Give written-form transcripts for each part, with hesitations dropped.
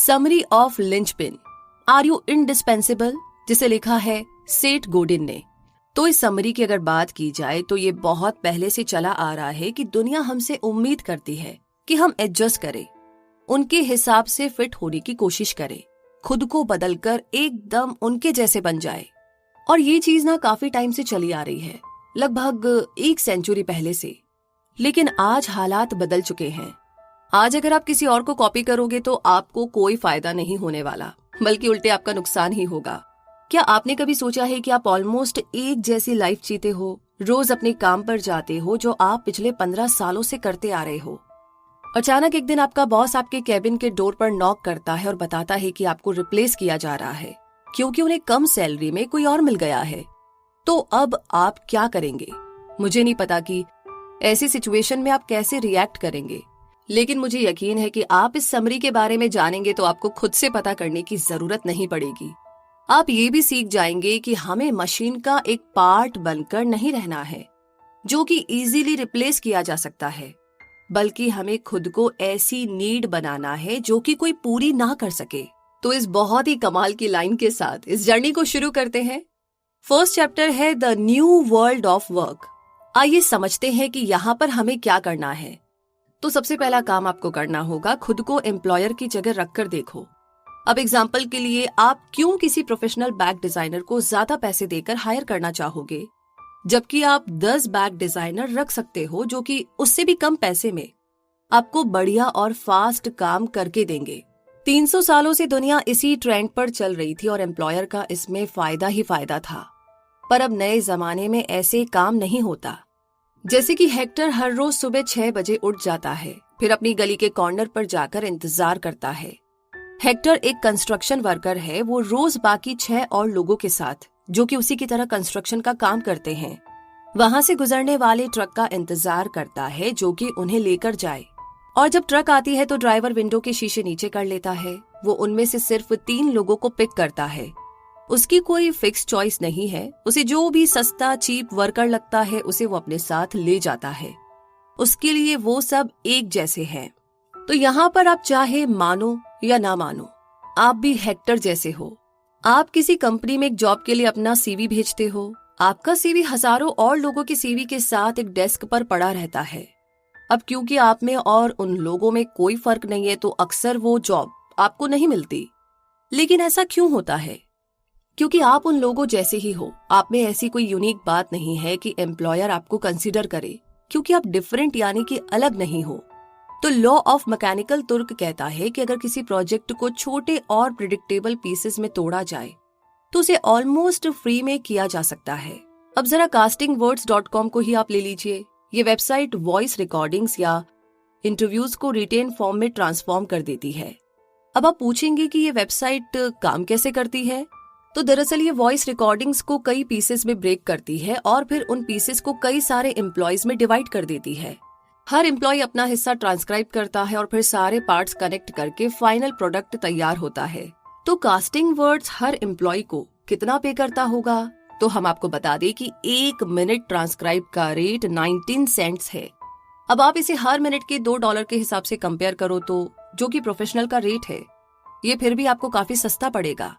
Summary of Linchpin, are you indispensable, जिसे लिखा है सेठ गोडिन ने। तो इस समरी की अगर बात की जाए तो ये बहुत पहले से चला आ रहा है कि दुनिया हमसे उम्मीद करती है कि हम एडजस्ट करें, उनके हिसाब से फिट होने की कोशिश करें, खुद को बदलकर एकदम उनके जैसे बन जाए। और ये चीज ना काफी टाइम से चली आ रही है, लगभग 1 सेंचुरी पहले से। लेकिन आज हालात बदल चुके हैं। आज अगर आप किसी और को कॉपी करोगे तो आपको कोई फायदा नहीं होने वाला, बल्कि उल्टे आपका नुकसान ही होगा। क्या आपने कभी सोचा है कि आप ऑलमोस्ट एक जैसी लाइफ जीते हो, रोज अपने काम पर जाते हो जो आप पिछले 15 सालों से करते आ रहे हो। अचानक एक दिन आपका बॉस आपके कैबिन के डोर पर नॉक करता है और बताता है कि आपको रिप्लेस किया जा रहा है क्योंकि उन्हें कम सैलरी में कोई और मिल गया है। तो अब आप क्या करेंगे? मुझे नहीं पता कि ऐसी सिचुएशन में आप कैसे रिएक्ट करेंगे, लेकिन मुझे यकीन है कि आप इस समरी के बारे में जानेंगे तो आपको खुद से पता करने की जरूरत नहीं पड़ेगी। आप ये भी सीख जाएंगे कि हमें मशीन का एक पार्ट बनकर नहीं रहना है जो कि इजीली रिप्लेस किया जा सकता है, बल्कि हमें खुद को ऐसी नीड बनाना है जो कि कोई पूरी ना कर सके। तो इस बहुत ही कमाल की लाइन के साथ इस जर्नी को शुरू करते हैं। फर्स्ट चैप्टर है the new world of work. आइए समझते हैं कि यहाँ पर हमें क्या करना है। तो सबसे पहला काम आपको करना होगा, खुद को एम्प्लॉयर की जगह रखकर देखो। अब एग्जाम्पल के लिए, आप क्यों किसी प्रोफेशनल बैग डिजाइनर को ज्यादा पैसे देकर हायर करना चाहोगे, जबकि आप 10 बैग डिजाइनर रख सकते हो जो कि उससे भी कम पैसे में आपको बढ़िया और फास्ट काम करके देंगे। 300 सालों से दुनिया इसी ट्रेंड पर चल रही थी और एम्प्लॉयर का इसमें फायदा ही फायदा था। पर अब नए जमाने में ऐसे काम नहीं होता। जैसे कि हेक्टर हर रोज सुबह 6 बजे उठ जाता है, फिर अपनी गली के कॉर्नर पर जाकर इंतजार करता है। हेक्टर एक कंस्ट्रक्शन वर्कर है, वो रोज बाकी 6 और लोगों के साथ जो कि उसी की तरह कंस्ट्रक्शन का काम करते हैं, वहां से गुजरने वाले ट्रक का इंतजार करता है जो कि उन्हें लेकर जाए। और जब ट्रक आती है तो ड्राइवर विंडो के शीशे नीचे कर लेता है। वो उनमें से सिर्फ 3 लोगों को पिक करता है। उसकी कोई फिक्स चॉइस नहीं है, उसे जो भी सस्ता चीप वर्कर लगता है उसे वो अपने साथ ले जाता है। उसके लिए वो सब एक जैसे हैं। तो यहाँ पर आप चाहे मानो या ना मानो, आप भी हेक्टर जैसे हो। आप किसी कंपनी में एक जॉब के लिए अपना सीवी भेजते हो। आपका सीवी हजारों और लोगों के सीवी के साथ एक डेस्क पर पड़ा रहता है। अब क्योंकि आप में और उन लोगों में कोई फर्क नहीं है तो अक्सर वो जॉब आपको नहीं मिलती। लेकिन ऐसा क्यों होता है? क्योंकि आप उन लोगों जैसे ही हो। आप में ऐसी कोई यूनिक बात नहीं है कि एम्प्लॉयर आपको कंसीडर करे, क्योंकि आप डिफरेंट यानी कि अलग नहीं हो। तो लॉ ऑफ मैकेनिकल तुर्क कहता है कि अगर किसी प्रोजेक्ट को छोटे और प्रिडिक्टेबल पीसेस में तोड़ा जाए तो उसे ऑलमोस्ट फ्री में किया जा सकता है। अब जरा castingwords.com को ही आप ले लीजिए। ये वेबसाइट वॉइस रिकॉर्डिंग्स या इंटरव्यूज को रिटेन फॉर्म में ट्रांसफॉर्म कर देती है। अब आप पूछेंगे कि ये वेबसाइट काम कैसे करती है? तो दरअसल ये वॉइस रिकॉर्डिंग्स को कई पीसेस में ब्रेक करती है और फिर उन पीसेस को कई सारे एम्प्लॉयज में डिवाइड कर देती है। हर एम्प्लॉय अपना हिस्सा ट्रांसक्राइब करता है और फिर सारे पार्ट्स कनेक्ट करके फाइनल प्रोडक्ट तैयार होता है। तो कास्टिंग वर्ड्स हर एम्प्लॉय को कितना पे करता होगा? तो हम आपको बता दें कि 1 मिनट ट्रांसक्राइब का रेट 19 सेंट्स है। अब आप इसे हर मिनट के $2 के हिसाब से कंपेयर करो तो जो कि प्रोफेशनल का रेट है, ये फिर भी आपको काफी सस्ता पड़ेगा।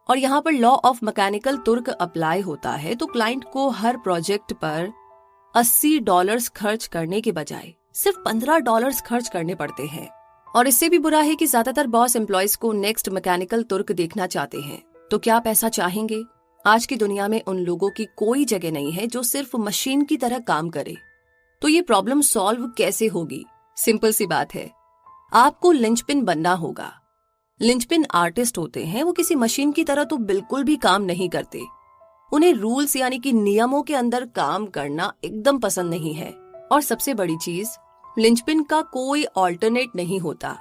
और यहाँ पर लॉ ऑफ मैकेनिकल तुर्क अप्लाई होता है तो क्लाइंट को हर प्रोजेक्ट पर $80 खर्च करने के बजाय सिर्फ $15 खर्च करने पड़ते हैं। और इससे भी बुरा है कि ज्यादातर बॉस एम्प्लॉयज को नेक्स्ट मैकेनिकल तुर्क देखना चाहते हैं। तो क्या आप ऐसा चाहेंगे? आज की दुनिया में उन लोगों की कोई जगह नहीं है जो सिर्फ मशीन की तरह काम करे। तो ये प्रॉब्लम सॉल्व कैसे होगी? सिंपल सी बात है, आपको लिंचपिन बनना होगा। लिंचपिन आर्टिस्ट होते हैं, वो किसी मशीन की तरह तो बिल्कुल भी काम नहीं करते। उन्हें रूल्स यानी कि नियमों के अंदर काम करना एकदम पसंद नहीं है। और सबसे बड़ी चीज, लिंचपिन का कोई ऑल्टरनेट नहीं होता।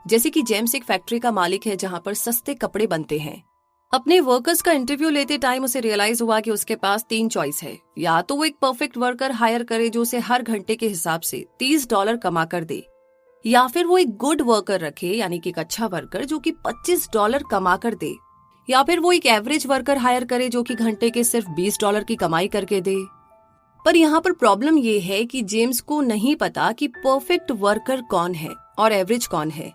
जैसे कि जेम्स एक फैक्ट्री का मालिक है जहां पर सस्ते कपड़े बनते हैं। अपने वर्कर्स का इंटरव्यू लेते टाइम उसे रियलाइज हुआ कि उसके पास 3 चॉइस है। या तो वो एक परफेक्ट वर्कर हायर करे जो उसे हर घंटे के हिसाब से $30 कमा कर दे, या फिर वो एक गुड वर्कर रखे यानी कि एक अच्छा वर्कर जो कि $25 कमा कर दे, या फिर वो एक एवरेज वर्कर हायर करे जो कि घंटे के सिर्फ $20 की कमाई करके दे। पर यहाँ पर प्रॉब्लम ये है कि जेम्स को नहीं पता कि परफेक्ट वर्कर कौन है और एवरेज कौन है।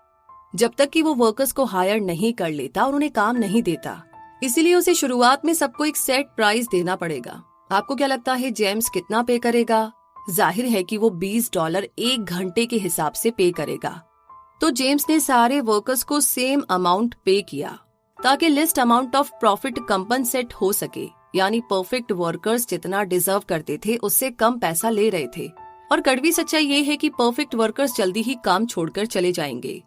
जब तक कि वो वर्कर्स को हायर नहीं कर लेता और उन्हें काम नहीं देता। इसीलिए उसे शुरुआत में सबको एक सेट प्राइस देना पड़ेगा। आपको क्या लगता है जेम्स कितना पे करेगा? जाहिर है कि वो $20 1 घंटे के हिसाब से पे करेगा। तो जेम्स ने सारे वर्कर्स को सेम अमाउंट पे किया ताकि list amount of profit compensate हो सके, यानी परफेक्ट वर्कर्स जितना डिजर्व करते थे उससे कम पैसा ले रहे थे। और कड़वी सच्चाई ये है कि परफेक्ट वर्कर्स जल्दी ही काम छोड़कर चले जाएंगे।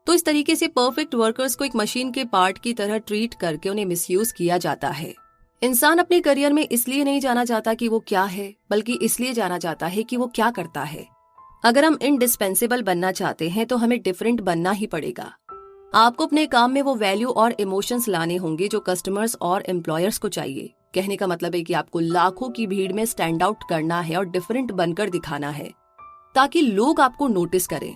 तो इस तरीके से परफेक्ट वर्कर्स को एक मशीन के पार्ट की तरह ट्रीट करके उन्हें मिसयूज किया जाता है। इंसान अपने करियर में इसलिए नहीं जाना चाहता कि वो क्या है, बल्कि इसलिए जाना चाहता है कि वो क्या करता है। अगर हम इंडिस्पेंसेबल बनना चाहते हैं तो हमें डिफरेंट बनना ही पड़ेगा। आपको अपने काम में वो वैल्यू और इमोशंस लाने होंगे जो कस्टमर्स और एम्प्लॉयर्स को चाहिए। कहने का मतलब है कि आपको लाखों की भीड़ में स्टैंड आउट करना है और डिफरेंट बनकर दिखाना है ताकि लोग आपको नोटिस करें।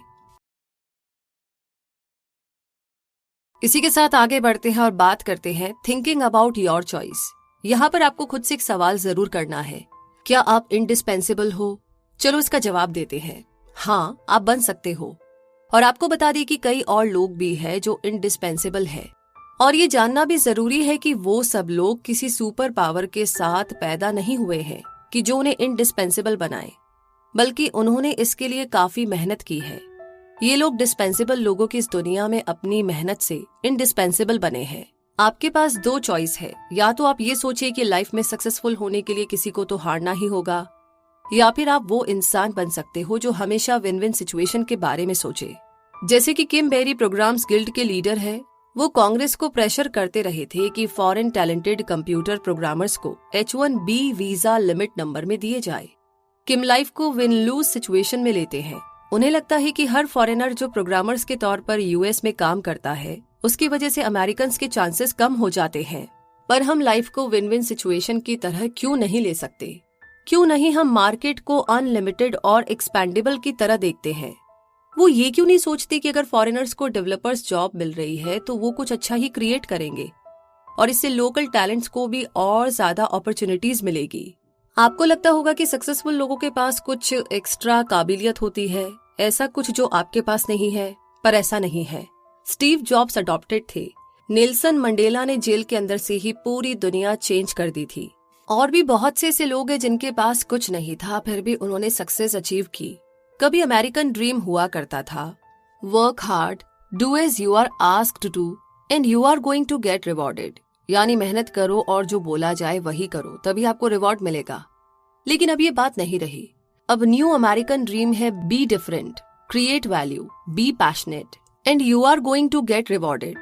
इसी के साथ आगे बढ़ते हैं और बात करते हैं थिंकिंग अबाउट योर चॉइस। यहाँ पर आपको खुद से एक सवाल जरूर करना है, क्या आप इंडिस्पेंसेबल हो? चलो इसका जवाब देते हैं, हाँ आप बन सकते हो। और आपको बता दें कि कई और लोग भी हैं जो इंडिस्पेंसेबल है। और ये जानना भी जरूरी है कि वो सब लोग किसी सुपर पावर के साथ पैदा नहीं हुए हैं कि जो उन्हें इंडिस्पेंसेबल बनाए, बल्कि उन्होंने इसके लिए काफी मेहनत की है। ये लोग डिस्पेंसेबल लोगों की इस दुनिया में अपनी मेहनत से इंडिस्पेंसेबल बने हैं। आपके पास 2 चॉइस है, या तो आप ये सोचिए कि लाइफ में सक्सेसफुल होने के लिए किसी को तो हारना ही होगा, या फिर आप वो इंसान बन सकते हो जो हमेशा विन विन सिचुएशन के बारे में सोचे। जैसे कि किम बेरी प्रोग्राम्स गिल्ड के लीडर है, वो कांग्रेस को प्रेशर करते रहे थे कि फॉरेन टैलेंटेड कंप्यूटर प्रोग्रामर्स को H1B वीजा लिमिट नंबर में दिए जाए। किम लाइफ को विन लूज सिचुएशन में लेते हैं। उन्हें लगता है कि हर फॉरेनर जो प्रोग्रामर्स के तौर पर यूएस में काम करता है उसकी वजह से अमेरिकन्स के चांसेस कम हो जाते हैं। पर हम लाइफ को विन विन सिचुएशन की तरह क्यों नहीं ले सकते? क्यों नहीं हम मार्केट को अनलिमिटेड और एक्सपेंडेबल की तरह देखते हैं? वो ये क्यों नहीं सोचते कि अगर फॉरेनर्स को डेवलपर्स जॉब मिल रही है तो वो कुछ अच्छा ही क्रिएट करेंगे और इससे लोकल टैलेंट्स को भी और ज्यादा अपॉर्चुनिटीज मिलेगी। आपको लगता होगा कि सक्सेसफुल लोगों के पास कुछ एक्स्ट्रा काबिलियत होती है, ऐसा कुछ जो आपके पास नहीं है, पर ऐसा नहीं है। स्टीव जॉब्स अडॉप्टेड थे। नेल्सन मंडेला ने जेल के अंदर से ही पूरी दुनिया चेंज कर दी थी। और भी बहुत से ऐसे लोग हैं जिनके पास कुछ नहीं था फिर भी उन्होंने सक्सेस अचीव की। कभी अमेरिकन ड्रीम हुआ करता था, work hard, do as you are asked to do and you are going to get rewarded, यानी मेहनत करो और जो बोला जाए वही करो तभी आपको रिवॉर्ड मिलेगा। लेकिन अब ये बात नहीं रही। अब न्यू अमेरिकन ड्रीम है be different, create value, be passionate and you are going to get rewarded.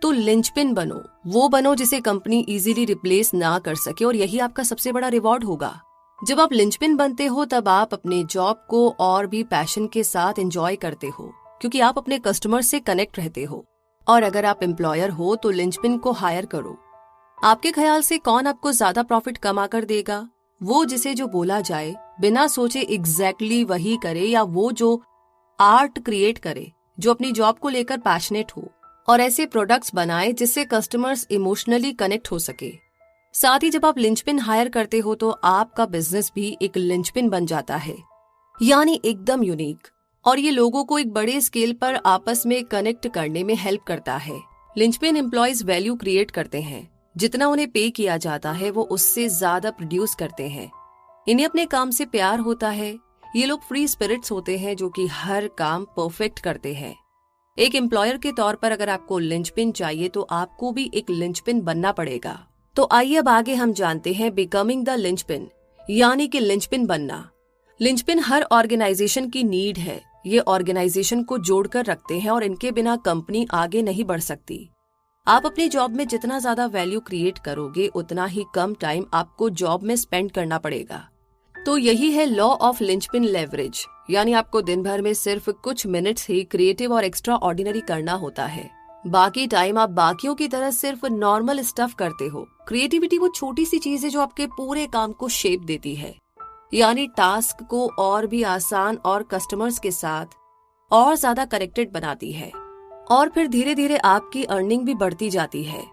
तो लिंचपिन बनो, वो बनो जिसे कंपनी इजीली रिप्लेस ना कर सके और यही आपका सबसे बड़ा रिवॉर्ड होगा। जब आप लिंचपिन बनते हो तब आप अपने जॉब को और भी पैशन के साथ एंजॉय करते हो क्योंकि आप अपने कस्टमर से कनेक्ट रहते हो। और अगर आप एम्प्लॉयर हो तो लिंचपिन को हायर करो। आपके ख्याल से कौन आपको ज्यादा प्रॉफिट कमा कर देगा? वो जिसे जो बोला जाए बिना सोचे एग्जैक्टली वही करे, या वो जो आर्ट क्रिएट करे, जो अपनी जॉब को लेकर पैशनेट हो और ऐसे प्रोडक्ट्स बनाए जिससे कस्टमर्स इमोशनली कनेक्ट हो सके। साथ ही जब आप लिंचपिन हायर करते हो तो आपका बिजनेस भी एक लिंचपिन बन जाता है, यानी एकदम यूनिक, और ये लोगों को एक बड़े स्केल पर आपस में कनेक्ट करने में हेल्प करता है। लिंचपिन एम्प्लॉयज वैल्यू क्रिएट करते हैं, जितना उन्हें पे किया जाता है वो उससे ज्यादा प्रोड्यूस करते हैं। इन्हें अपने काम से प्यार होता है। ये लोग फ्री स्पिरिट्स होते हैं जो कि हर काम परफेक्ट करते हैं। एक एम्प्लॉयर के तौर पर अगर आपको लिंचपिन चाहिए तो आपको भी एक लिंचपिन बनना पड़ेगा। तो आइए अब आगे हम जानते हैं बिकमिंग द लिंचपिन, यानी कि लिंचपिन बनना। लिंचपिन हर ऑर्गेनाइजेशन की नीड है। ये ऑर्गेनाइजेशन को जोड़कर रखते हैं और इनके बिना कंपनी आगे नहीं बढ़ सकती। आप अपनी जॉब में जितना ज्यादा वैल्यू क्रिएट करोगे उतना ही कम टाइम आपको जॉब में स्पेंड करना पड़ेगा। तो यही है लॉ ऑफ लिंचपिन लेवरेज, यानी आपको दिन भर में सिर्फ कुछ मिनट्स ही क्रिएटिव और एक्स्ट्रा ऑर्डिनरी करना होता है। बाकी टाइम आप बाकियों की तरह सिर्फ नॉर्मल स्टफ करते हो। क्रिएटिविटी वो छोटी सी चीज है जो आपके पूरे काम को शेप देती है, यानी टास्क को और भी आसान और कस्टमर्स के साथ और ज्यादा कनेक्टेड बनाती है। और फिर धीरे धीरे आपकी अर्निंग भी बढ़ती जाती है।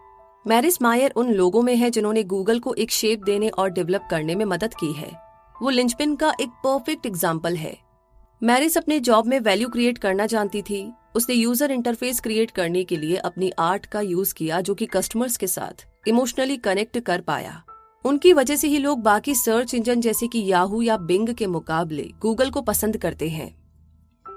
मैरिस मायर उन लोगों में है जिन्होंने गूगल को एक शेप देने और डेवलप करने में मदद की है। वो लिंचपिन का एक परफेक्ट एग्जाम्पल है। मैरिस अपने जॉब में वैल्यू क्रिएट करना जानती थी, उसने यूजर इंटरफेस क्रिएट करने के लिए अपनी आर्ट का यूज किया जो कि कस्टमर्स के साथ इमोशनली कनेक्ट कर पाया। उनकी वजह से ही लोग बाकी सर्च इंजन जैसे कि याहू या बिंग के मुकाबले गूगल को पसंद करते हैं।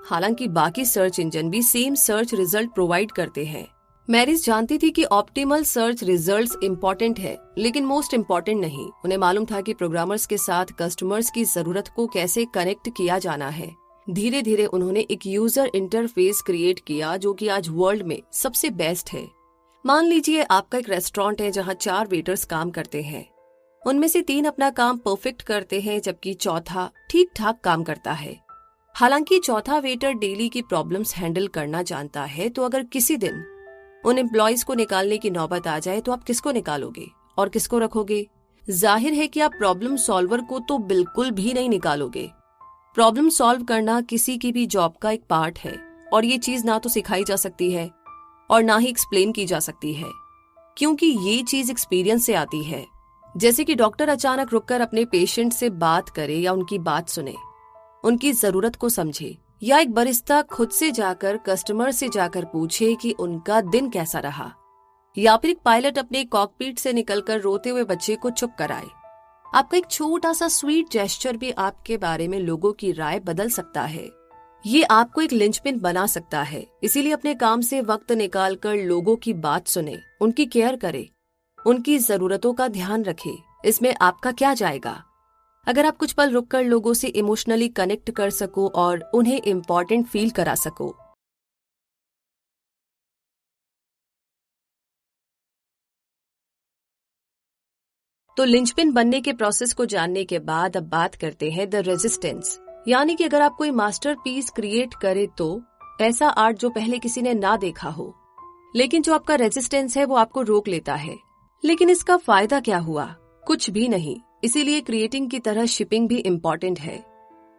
हालांकि बाकी सर्च इंजन भी सेम सर्च रिजल्ट प्रोवाइड करते हैं। मैरिज जानती थी कि ऑप्टिमल सर्च रिजल्ट्स इंपॉर्टेंट है, लेकिन मोस्ट इंपॉर्टेंट नहीं। उन्हें मालूम था कि प्रोग्रामर्स के साथ कस्टमर्स की जरूरत को कैसे कनेक्ट किया जाना है। धीरे धीरे उन्होंने एक यूजर इंटरफेस क्रिएट किया जो कि आज वर्ल्ड में सबसे बेस्ट है। मान लीजिए आपका एक रेस्टोरेंट है जहां 4 वेटर्स काम करते हैं। उनमें से 3 अपना काम परफेक्ट करते हैं जबकि चौथा ठीक ठाक काम करता है। हालांकि चौथा वेटर डेली की प्रॉब्लम्स हैंडल करना जानता है, तो अगर किसी दिन उन एम्प्लॉयज को निकालने की नौबत आ जाए तो आप किसको निकालोगे और किसको रखोगे? जाहिर है कि आप प्रॉब्लम सॉल्वर को तो बिल्कुल भी नहीं निकालोगे। प्रॉब्लम सॉल्व करना किसी की भी जॉब का एक पार्ट है और ये चीज ना तो सिखाई जा सकती है और ना ही एक्सप्लेन की जा सकती है, क्योंकि ये चीज एक्सपीरियंस से आती है। जैसे कि डॉक्टर अचानक रुककर अपने पेशेंट से बात करे या उनकी बात सुने, उनकी जरूरत को समझे, या एक बरिस्ता खुद से जाकर कस्टमर से जाकर पूछे कि उनका दिन कैसा रहा, या फिर एक पायलट अपने कॉकपीट से निकलकर रोते हुए बच्चे को चुप कराए। आपका एक छोटा सा स्वीट जेस्चर भी आपके बारे में लोगों की राय बदल सकता है। ये आपको एक लिंचपिन बना सकता है। इसीलिए अपने काम से वक्त निकालकर लोगों की बात सुने, उनकी केयर करे, उनकी जरूरतों का ध्यान रखे। इसमें आपका क्या जाएगा? अगर आप कुछ पल रुककर लोगों से इमोशनली कनेक्ट कर सको और उन्हें इम्पोर्टेंट फील करा सको। तो लिंचपिन बनने के प्रोसेस को जानने के बाद अब बात करते हैं द रेजिस्टेंस, यानी कि अगर आप कोई मास्टरपीस क्रिएट करे तो ऐसा आर्ट जो पहले किसी ने ना देखा हो, लेकिन जो आपका रेजिस्टेंस है वो आपको रोक लेता है। लेकिन इसका फायदा क्या हुआ? कुछ भी नहीं। इसीलिए क्रिएटिंग की तरह शिपिंग भी इम्पोर्टेंट है।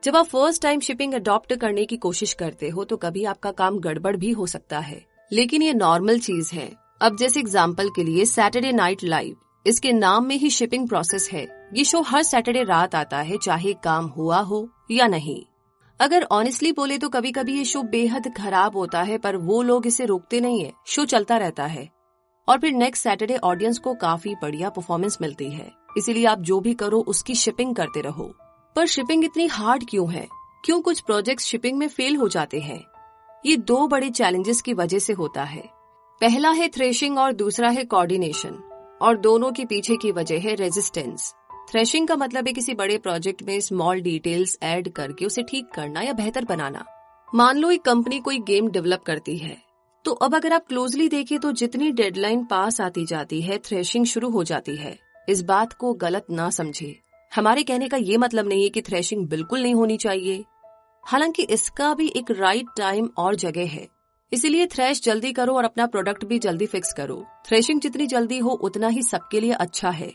जब आप फर्स्ट टाइम शिपिंग अडॉप्ट करने की कोशिश करते हो तो कभी आपका काम गड़बड़ भी हो सकता है, लेकिन ये नॉर्मल चीज है। अब जैसे एग्जाम्पल के लिए सैटरडे नाइट लाइव, इसके नाम में ही शिपिंग प्रोसेस है। ये शो हर सैटरडे रात आता है, चाहे काम हुआ हो या नहीं। अगर ऑनेस्टली बोले तो कभी कभी ये शो बेहद खराब होता है, पर वो लोग इसे रोकते नहीं है। शो चलता रहता है और फिर नेक्स्ट सैटरडे ऑडियंस को काफी बढ़िया परफॉर्मेंस मिलती है। इसीलिए आप जो भी करो उसकी शिपिंग करते रहो। पर शिपिंग इतनी हार्ड क्यों है? क्यों कुछ प्रोजेक्ट्स शिपिंग में फेल हो जाते हैं? ये 2 बड़े चैलेंजेस की वजह से होता है। पहला है थ्रेशिंग और दूसरा है कोऑर्डिनेशन, और दोनों के पीछे की वजह है रेजिस्टेंस। थ्रेशिंग का मतलब है किसी बड़े प्रोजेक्ट में स्मॉल डिटेल्स ऐड करके उसे ठीक करना या बेहतर बनाना। मान लो एक कंपनी कोई गेम डेवलप करती है, तो अब अगर आप क्लोजली देखें तो जितनी डेडलाइन पास आती जाती है थ्रेशिंग शुरू हो जाती है। इस बात को गलत ना समझे। हमारे कहने का ये मतलब नहीं है कि थ्रेशिंग बिल्कुल नहीं होनी चाहिए। हालांकि इसका भी एक राइट टाइम और जगह है। इसीलिए थ्रेश जल्दी करो और अपना प्रोडक्ट भी जल्दी फिक्स करो। थ्रेशिंग जितनी जल्दी हो उतना ही सबके लिए अच्छा है।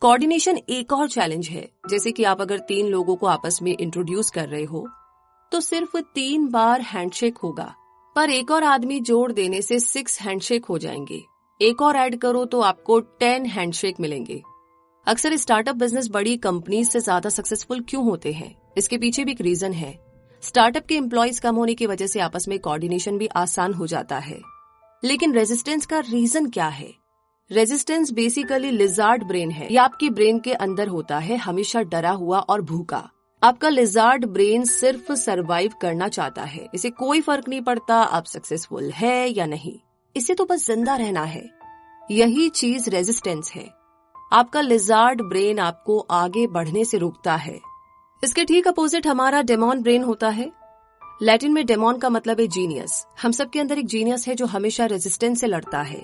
कोऑर्डिनेशन एक और चैलेंज है। जैसे कि आप अगर 3 लोगों को आपस में इंट्रोड्यूस कर रहे हो तो सिर्फ 3 बार हैंडशेक होगा, पर एक और आदमी जोड़ देने से 6 हैंडशेक हो जाएंगे। एक और ऐड करो तो आपको 10 हैंडशेक मिलेंगे। अक्सर स्टार्टअप बिजनेस बड़ी कंपनी से ज्यादा सक्सेसफुल क्यों होते हैं? इसके पीछे भी एक रीजन है। स्टार्टअप के एम्प्लॉयज कम होने की वजह से आपस में कोऑर्डिनेशन भी आसान हो जाता है। लेकिन रेजिस्टेंस का रीजन क्या है? रेजिस्टेंस बेसिकली लिजार्ड ब्रेन है। ये आपकी ब्रेन के अंदर होता है, हमेशा डरा हुआ और भूखा। आपका लिजार्ड ब्रेन सिर्फ सरवाइव करना चाहता है। इसे कोई फर्क नहीं पड़ता आप सक्सेसफुल है या नहीं, इसे तो बस जिंदा रहना है। यही चीज रेजिस्टेंस है। आपका लिजार्ड ब्रेन आपको आगे बढ़ने से रोकता है। इसके ठीक अपोजिट हमारा डेमोन ब्रेन होता है। लैटिन में डेमोन का मतलब है जीनियस। हम सबके अंदर एक जीनियस है जो हमेशा रेजिस्टेंस से लड़ता है।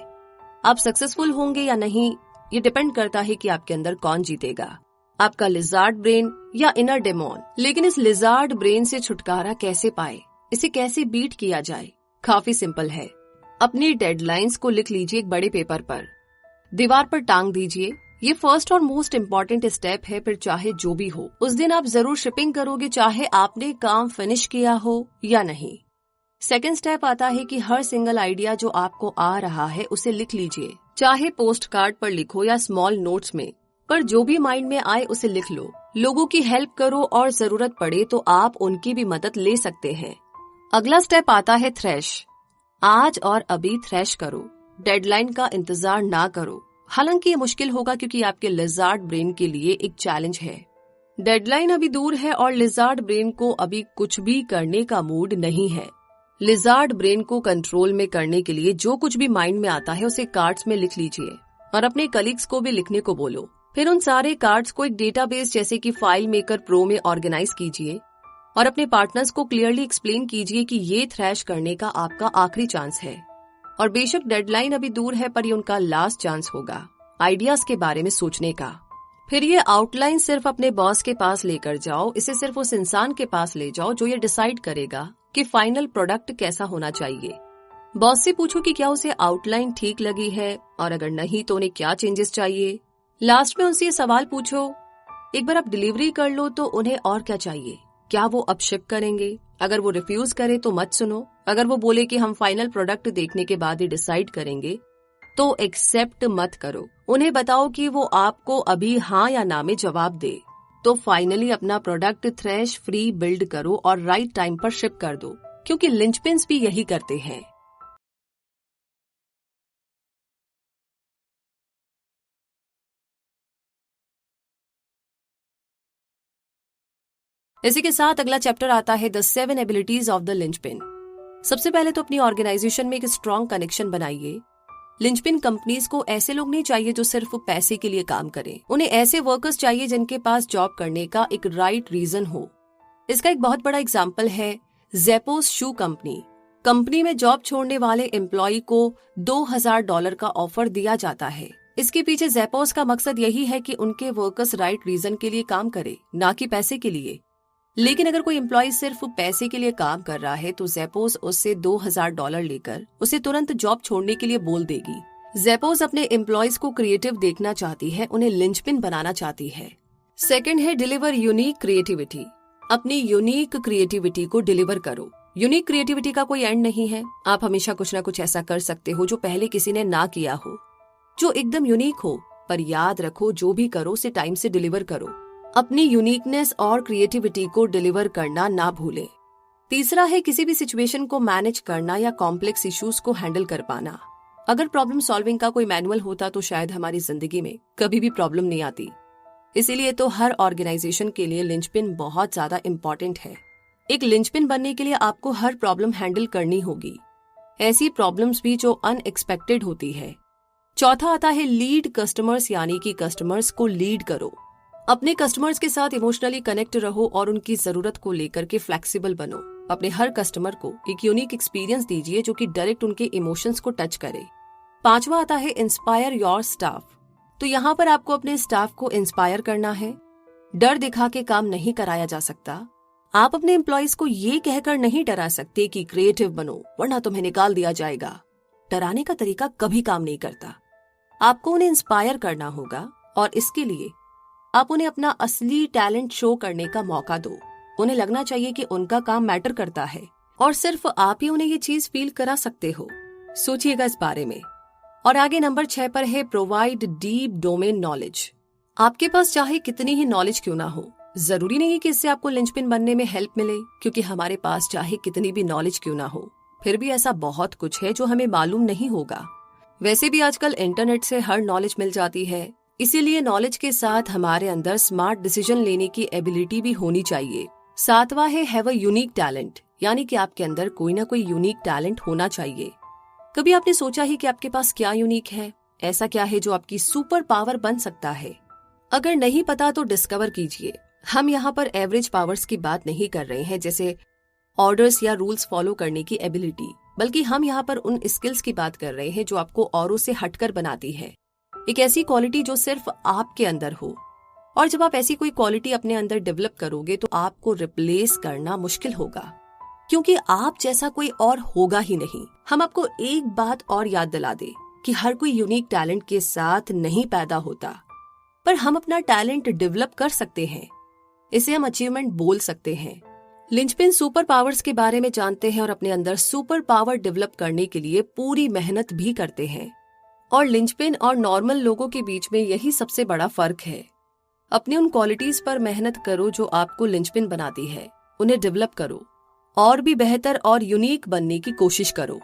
आप सक्सेसफुल होंगे या नहीं ये डिपेंड करता है कि आपके अंदर कौन जीतेगा, आपका लिजार्ड ब्रेन या इनर डेमोन। लेकिन इस लिजार्ड ब्रेन से छुटकारा कैसे पाए, इसे कैसे बीट किया जाए? काफी सिंपल है। अपनी डेडलाइंस को लिख लीजिए एक बड़े पेपर पर, दीवार पर टांग दीजिए। ये फर्स्ट और मोस्ट इम्पॉर्टेंट स्टेप है। फिर चाहे जो भी हो उस दिन आप जरूर शिपिंग करोगे, चाहे आपने काम फिनिश किया हो या नहीं। सेकेंड स्टेप आता है कि हर सिंगल आइडिया जो आपको आ रहा है उसे लिख लीजिए, चाहे पोस्ट कार्ड पर लिखो या स्मॉल नोट्स में, पर जो भी माइंड में आए उसे लिख लो। लोगों की हेल्प करो और जरूरत पड़े तो आप उनकी भी मदद ले सकते हैं। अगला स्टेप आता है थ्रेश। आज और अभी थ्रेश करो, डेडलाइन का इंतजार ना करो। हालांकि ये मुश्किल होगा क्योंकि आपके लिजार्ड ब्रेन के लिए एक चैलेंज है। डेडलाइन अभी दूर है और लिजार्ड ब्रेन को अभी कुछ भी करने का मूड नहीं है। लिजार्ड ब्रेन को कंट्रोल में करने के लिए जो कुछ भी माइंड में आता है उसे कार्ड्स में लिख लीजिए और अपने कलीग्स को भी लिखने को बोलो। फिर उन सारे कार्ड्स को एक डेटाबेस जैसे कि फाइल मेकर प्रो में ऑर्गेनाइज कीजिए और अपने पार्टनर्स को क्लियरली एक्सप्लेन कीजिए कि ये थ्रैश करने का आपका आखिरी चांस है और बेशक डेडलाइन अभी दूर है पर ये उनका लास्ट चांस होगा आइडियाज के बारे में सोचने का। फिर ये आउटलाइन सिर्फ अपने बॉस के पास लेकर जाओ, इसे सिर्फ उस इंसान के पास ले जाओ जो ये डिसाइड करेगा कि फाइनल प्रोडक्ट कैसा होना चाहिए। बॉस से पूछो कि क्या उसे आउटलाइन ठीक लगी है और अगर नहीं तो उन्हें क्या चेंजेस चाहिए। लास्ट में उनसे ये सवाल पूछो, एक बार आप डिलीवरी कर लो तो उन्हें और क्या चाहिए, क्या वो अब शिप करेंगे। अगर वो रिफ्यूज करे तो मत सुनो, अगर वो बोले कि हम फाइनल प्रोडक्ट देखने के बाद ही डिसाइड करेंगे तो एक्सेप्ट मत करो। उन्हें बताओ कि वो आपको अभी हाँ या ना में जवाब दे। तो फाइनली अपना प्रोडक्ट थ्रैश फ्री बिल्ड करो और राइट टाइम पर शिप कर दो, क्योंकि लिंचपिन्स भी यही करते हैं। इसी के साथ अगला चैप्टर आता है the 7 abilities of the linchpin. सबसे पहले तो अपनी ऑर्गेनाइजेशन में एक स्ट्रॉन्ग कनेक्शन बनाइए। लिंचपिन कंपनीज को ऐसे लोग नहीं चाहिए जो सिर्फ पैसे के लिए काम करें, उन्हें ऐसे वर्कर्स चाहिए जिनके पास जॉब करने का एक राइट रीजन हो। इसका एक बहुत बड़ा एग्जाम्पल है ज़ेपोस शू कंपनी। कंपनी में जॉब छोड़ने वाले एम्प्लॉय को $2000 का ऑफर दिया जाता है। इसके पीछे ज़ेपोस का मकसद यही है कि उनके वर्कर्स राइट रीजन के लिए काम करें, ना कि पैसे के लिए। लेकिन अगर कोई एम्प्लॉय सिर्फ पैसे के लिए काम कर रहा है तो ज़ेपोस उससे $2000 लेकर उसे तुरंत जॉब छोड़ने के लिए बोल देगी। ज़ेपोस अपने एम्प्लॉयज को क्रिएटिव देखना चाहती है, उन्हें लिंचपिन बनाना चाहती है। सेकंड है डिलीवर यूनिक क्रिएटिविटी। अपनी यूनिक क्रिएटिविटी को डिलीवर करो। यूनिक क्रिएटिविटी का कोई एंड नहीं है। आप हमेशा कुछ ना कुछ ऐसा कर सकते हो जो पहले किसी ने ना किया हो, जो एकदम यूनिक हो। पर याद रखो, जो भी करो उसे टाइम से डिलीवर करो। अपनी यूनिकनेस और क्रिएटिविटी को डिलीवर करना ना भूलें। तीसरा है किसी भी सिचुएशन को मैनेज करना या कॉम्प्लेक्स इश्यूज को हैंडल कर पाना। अगर प्रॉब्लम सॉल्विंग का कोई मैनुअल होता तो शायद हमारी जिंदगी में कभी भी प्रॉब्लम नहीं आती। इसीलिए तो हर ऑर्गेनाइजेशन के लिए लिंचपिन बहुत ज्यादा इम्पोर्टेंट है। एक लिंचपिन बनने के लिए आपको हर प्रॉब्लम हैंडल करनी होगी, ऐसी प्रॉब्लम्स भी जो अनएक्सपेक्टेड होती है। चौथा आता है लीड कस्टमर्स, यानी कि कस्टमर्स को लीड करो। अपने कस्टमर्स के साथ इमोशनली कनेक्ट रहो और उनकी जरूरत को लेकर के फ्लेक्सिबल बनो। अपने हर कस्टमर को एक यूनिक एक्सपीरियंस दीजिए जो कि डायरेक्ट उनके इमोशंस को टच करे। पांचवा आता है इंस्पायर योर स्टाफ। तो यहाँ पर आपको अपने स्टाफ को इंस्पायर करना है। डर दिखा के काम नहीं कराया जा सकता। आप अपने एम्प्लॉयज को ये कहकर नहीं डरा सकते कि क्रिएटिव बनो वरना तुम्हें निकाल दिया जाएगा। डराने का तरीका कभी काम नहीं करता। आपको उन्हें इंस्पायर करना होगा और इसके लिए आप उन्हें अपना असली टैलेंट शो करने का मौका दो। उन्हें लगना चाहिए कि उनका काम मैटर करता है और सिर्फ आप ही उन्हें ये चीज फील करा सकते हो। सोचिएगा इस बारे में। और आगे नंबर 6 पर है प्रोवाइड डीप डोमेन नॉलेज। आपके पास चाहे कितनी ही नॉलेज क्यों ना हो, जरूरी नहीं कि इससे आपको लिंचपिन बनने में हेल्प मिले, क्योंकि हमारे पास चाहे कितनी भी नॉलेज क्यों ना हो फिर भी ऐसा बहुत कुछ है जो हमें मालूम नहीं होगा। वैसे भी आजकल इंटरनेट से हर नॉलेज मिल जाती है, इसीलिए नॉलेज के साथ हमारे अंदर स्मार्ट डिसीजन लेने की एबिलिटी भी होनी चाहिए। सातवां है हैव अ यूनिक टैलेंट, यानी कि आपके अंदर कोई ना कोई यूनिक टैलेंट होना चाहिए। कभी आपने सोचा ही कि आपके पास क्या यूनिक है? ऐसा क्या है जो आपकी सुपर पावर बन सकता है? अगर नहीं पता तो डिस्कवर कीजिए। हम यहाँ पर एवरेज पावर्स की बात नहीं कर रहे हैं, जैसे ऑर्डर्स या रूल्स फॉलो करने की एबिलिटी, बल्कि हम यहाँ पर उन स्किल्स की बात कर रहे हैं जो आपको औरों से हटकर बनाती है। एक ऐसी क्वालिटी जो सिर्फ आपके अंदर हो। और जब आप ऐसी कोई क्वालिटी अपने अंदर डेवलप करोगे तो आपको रिप्लेस करना मुश्किल होगा, क्योंकि आप जैसा कोई और होगा ही नहीं। हम आपको एक बात और याद दिला दे कि हर कोई यूनिक टैलेंट के साथ नहीं पैदा होता, पर हम अपना टैलेंट डेवलप कर सकते हैं। इसे हम अचीवमेंट बोल सकते हैं। लिंचपिन सुपर पावर्स के बारे में जानते हैं और अपने अंदर सुपर पावर डेवलप करने के लिए पूरी मेहनत भी करते हैं। और लिंचपिन और नॉर्मल लोगों के बीच में यही सबसे बड़ा फर्क है। अपनी उन क्वालिटीज पर मेहनत करो जो आपको लिंचपिन बनाती है, उन्हें डेवलप करो। और भी बेहतर और यूनिक बनने की कोशिश करो।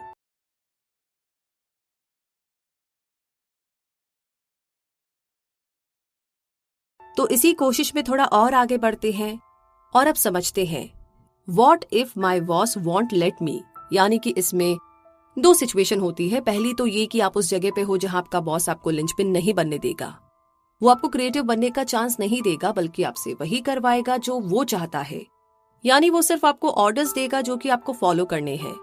तो इसी कोशिश में थोड़ा और आगे बढ़ते हैं और अब समझते हैं what if my boss won't let me. यानी कि इसमें दो सिचुएशन होती है। पहली तो ये कि आप उस जगह पे हो जहां आपका बॉस आपको लिंचपिन नहीं बनने देगा, वो आपको क्रिएटिव बनने का चांस नहीं देगा, बल्कि आपसे वही करवाएगा जो वो चाहता है। यानी वो सिर्फ आपको ऑर्डर्स देगा जो कि आपको फॉलो करने हैं।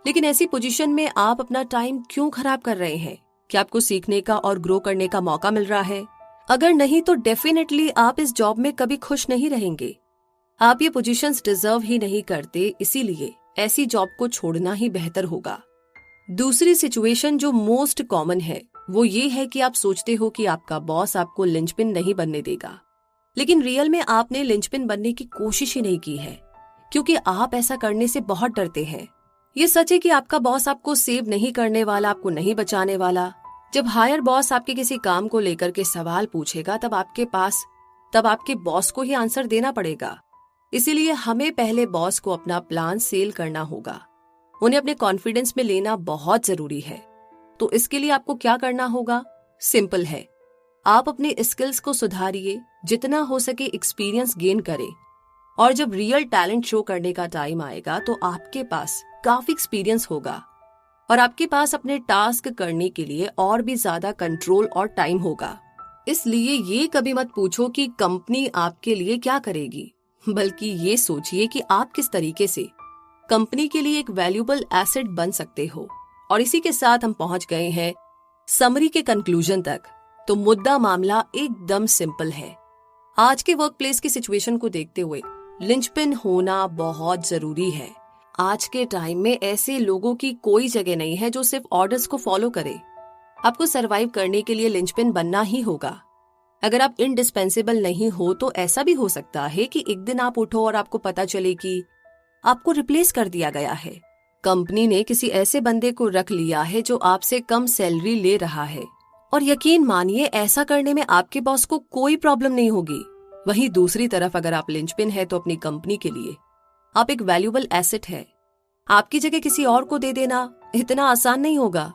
लेकिन ऐसी पोजीशन में आप अपना टाइम क्यों खराब कर रहे हैं? क्या आपको सीखने का और ग्रो करने का मौका मिल रहा है? अगर नहीं तो डेफिनेटली आप इस जॉब में कभी खुश नहीं रहेंगे। आप ये पोजीशंस डिजर्व ही नहीं करते, इसीलिए ऐसी जॉब को छोड़ना ही बेहतर होगा। दूसरी सिचुएशन जो मोस्ट कॉमन है वो ये है कि आप सोचते हो कि आपका बॉस आपको लिंचपिन नहीं बनने देगा, लेकिन रियल में आपने लिंचपिन बनने की कोशिश ही नहीं की है, क्योंकि आप ऐसा करने से बहुत डरते हैं। ये सच है कि आपका बॉस आपको सेव नहीं करने वाला, आपको नहीं बचाने वाला। जब हायर बॉस आपके किसी काम को लेकर के सवाल पूछेगा तब आपके बॉस को ही आंसर देना पड़ेगा। इसीलिए हमें पहले बॉस को अपना प्लान सेल करना होगा, उन्हें अपने कॉन्फिडेंस में लेना बहुत जरूरी है। तो इसके लिए आपको क्या करना होगा? सिंपल है, आप अपने स्किल्स को सुधारिए, जितना हो सके एक्सपीरियंस गेन करें, और जब रियल टैलेंट शो करने का टाइम आएगा तो आपके पास काफी एक्सपीरियंस होगा और आपके पास अपने टास्क करने के लिए और भी ज्यादा कंट्रोल और टाइम होगा। इसलिए ये कभी मत पूछो कि कंपनी आपके लिए क्या करेगी, बल्कि ये सोचिए कि आप किस तरीके से कंपनी के लिए एक वैल्यूएबल एसेट बन सकते हो। और इसी के साथ हम पहुंच गए हैं समरी के कंक्लूजन तक। तो मुद्दा मामला एकदम सिंपल है। आज के वर्क प्लेस की सिचुएशन को देखते हुए लिंचपिन होना बहुत जरूरी है। आज के टाइम में ऐसे लोगों की कोई जगह नहीं है जो सिर्फ ऑर्डर्स को फॉलो करे। आपको सरवाइव करने के लिए लिंचपिन बनना ही होगा। अगर आप इंडिस्पेंसेबल नहीं हो तो ऐसा भी हो सकता है कि एक दिन आप उठो और आपको पता चले कि आपको रिप्लेस कर दिया गया है। कंपनी ने किसी ऐसे बंदे को रख लिया है जो आपसे कम सैलरी ले रहा है, और यकीन मानिए ऐसा करने में आपके बॉस को कोई प्रॉब्लम नहीं होगी। वहीं दूसरी तरफ अगर आप लिंचपिन है तो अपनी कंपनी के लिए आप एक वैल्यूएबल एसेट है। आपकी जगह किसी और को दे देना इतना आसान नहीं होगा,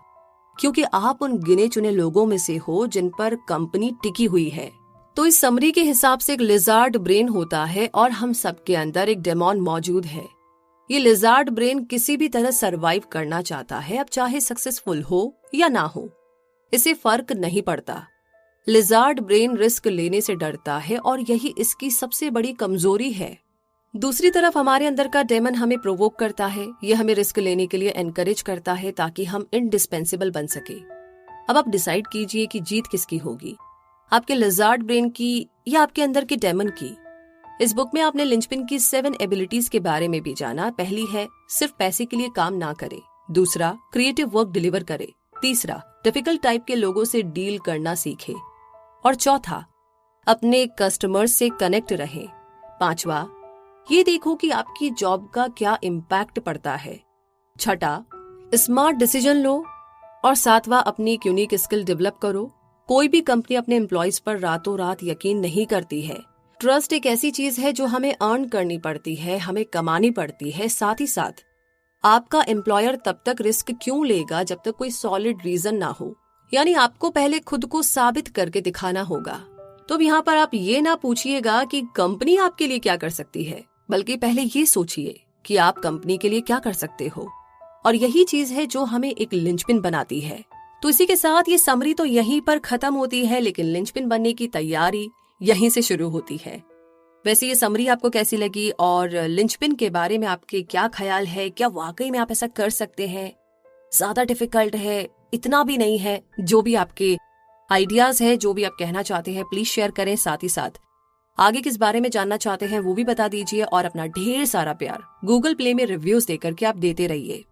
क्योंकि आप उन गिने चुने लोगों में से हो जिन पर कंपनी टिकी हुई है। तो इस समरी के हिसाब से एक लिजार्ड ब्रेन होता है और हम सबके अंदर एक डेमॉन मौजूद है। ये लिजार्ड ब्रेन किसी भी तरह सरवाइव करना चाहता है, अब चाहे सक्सेसफुल हो या ना हो, इसे फर्क नहीं पड़ता। लिजार्ड ब्रेन रिस्क लेने से डरता है और यही इसकी सबसे बड़ी कमजोरी है। दूसरी तरफ हमारे अंदर का डेमन हमें प्रोवोक करता है, ये हमें रिस्क लेने के लिए एनकरेज करता है ताकि हम इंडिस्पेंसेबल बन सके। अब आप डिसाइड कीजिए कि जीत किसकी होगी, आपके लिजार्ड ब्रेन की या आपके अंदर के डेमन की। इस बुक में आपने लिंचपिन की 7 एबिलिटीज के बारे में भी जाना। पहली है सिर्फ पैसे के लिए काम ना करे, दूसरा क्रिएटिव वर्क डिलीवर करे, तीसरा डिफिकल्ट टाइप के लोगों से डील करना सीखे, और चौथा अपने कस्टमर्स से कनेक्ट रहे, पांचवा ये देखो कि आपकी जॉब का क्या इम्पैक्ट पड़ता है, छठा स्मार्ट डिसीजन लो, और सातवां अपनी एक यूनिक स्किल डेवलप करो। कोई भी कंपनी अपने एम्प्लॉयज पर रातों रात यकीन नहीं करती है। ट्रस्ट एक ऐसी चीज है जो हमें अर्न करनी पड़ती है, हमें कमानी पड़ती है। साथ ही साथ आपका एम्प्लॉयर तब तक रिस्क क्यों लेगा जब तक कोई सॉलिड रीजन ना हो, यानी आपको पहले खुद को साबित करके दिखाना होगा। तो यहाँ पर आप ये ना पूछिएगा कि कंपनी आपके लिए क्या कर सकती है, बल्कि पहले ये सोचिए कि आप कंपनी के लिए क्या कर सकते हो, और यही चीज है जो हमें एक लिंचपिन बनाती है। तो इसी के साथ ये समरी तो यहीं पर खत्म होती है, लेकिन लिंचपिन बनने की तैयारी यहीं से शुरू होती है। वैसे ये समरी आपको कैसी लगी और लिंचपिन के बारे में आपके क्या ख्याल है? क्या वाकई में आप ऐसा कर सकते हैं? ज्यादा डिफिकल्ट है? इतना भी नहीं है? जो भी आपके आइडियाज है, जो भी आप कहना चाहते हैं, प्लीज शेयर करें। साथ ही साथ आगे किस बारे में जानना चाहते हैं वो भी बता दीजिए, और अपना ढेर सारा प्यार गूगल प्ले में रिव्यूज देकर के आप देते रहिए।